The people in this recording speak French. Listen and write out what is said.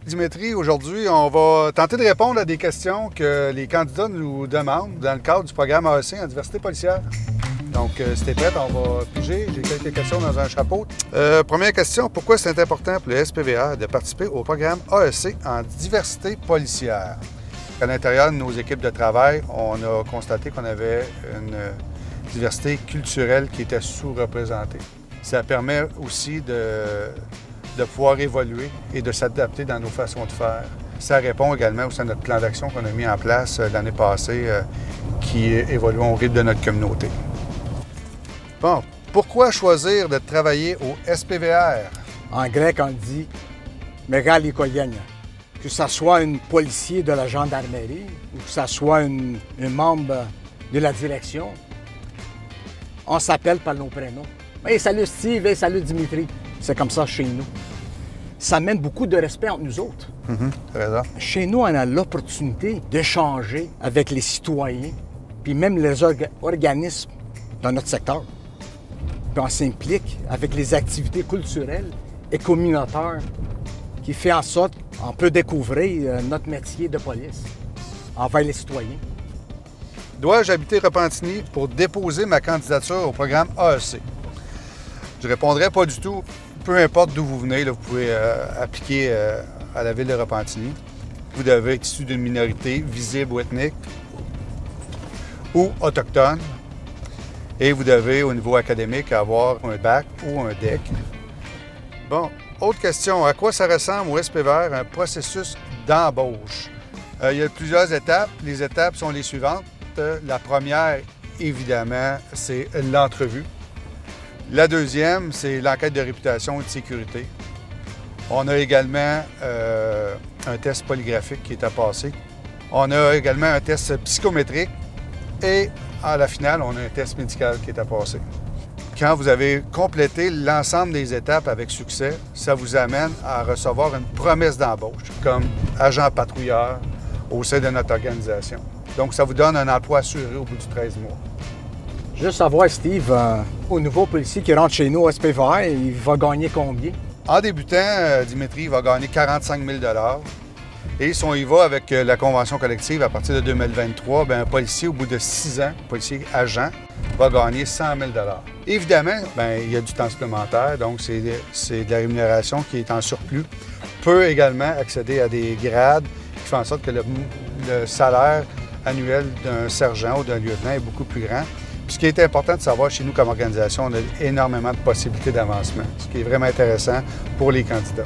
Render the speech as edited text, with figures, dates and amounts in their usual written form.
Dimitri, aujourd'hui, on va tenter de répondre à des questions que les candidats nous demandent dans le cadre du programme AEC en diversité policière. Donc, si t'es prête, on va piger. J'ai quelques questions dans un chapeau. Première question, pourquoi c'est important pour le SPVR de participer au programme AEC en diversité policière? À l'intérieur de nos équipes de travail, on a constaté qu'on avait une diversité culturelle qui était sous-représentée. Ça permet aussi de pouvoir évoluer et de s'adapter dans nos façons de faire. Ça répond également aussi à notre plan d'action qu'on a mis en place l'année passée qui évolue au rythme de notre communauté. Bon, pourquoi choisir de travailler au SPVR? En grec, on dit « Megali Koliania ». Que ce soit un policier de la gendarmerie ou que ce soit un membre de la direction, on s'appelle par nos prénoms. Hey, salut Steve, hey, salut Dimitri. C'est comme ça chez nous. Ça amène beaucoup de respect entre nous autres. Raison. Chez nous, on a l'opportunité d'échanger avec les citoyens, puis même les organismes dans notre secteur. Puis on s'implique avec les activités culturelles et communautaires qui fait en sorte qu'on peut découvrir notre métier de police envers les citoyens. Dois-je habiter Repentigny pour déposer ma candidature au programme AEC? Je répondrai pas du tout. Peu importe d'où vous venez, là, vous pouvez appliquer à la ville de Repentigny. Vous devez être issu d'une minorité visible ou ethnique ou autochtone. Et vous devez, au niveau académique, avoir un bac ou un DEC. Bon, autre question. À quoi ça ressemble au SPVR, un processus d'embauche? Il y a plusieurs étapes. Les étapes sont les suivantes. La première, évidemment, c'est l'entrevue. La deuxième, c'est l'enquête de réputation et de sécurité. On a également un test polygraphique qui est à passer. On a également un test psychométrique et à la finale, on a un test médical qui est à passer. Quand vous avez complété l'ensemble des étapes avec succès, ça vous amène à recevoir une promesse d'embauche comme agent patrouilleur au sein de notre organisation. Donc, ça vous donne un emploi assuré au bout du 13 mois. Juste savoir, Steve, au nouveau policier qui rentre chez nous au SPVR, il va gagner combien? En débutant, Dimitri va gagner 45 000 $. Et si on y va avec la convention collective à partir de 2023, bien, un policier, au bout de 6 ans, policier agent, va gagner 100 000 $. Évidemment, bien, il y a du temps supplémentaire, donc c'est de la rémunération qui est en surplus. Peut également accéder à des grades qui font en sorte que le salaire annuel d'un sergent ou d'un lieutenant est beaucoup plus grand. Puis ce qui est important de savoir chez nous comme organisation, on a énormément de possibilités d'avancement, ce qui est vraiment intéressant pour les candidats.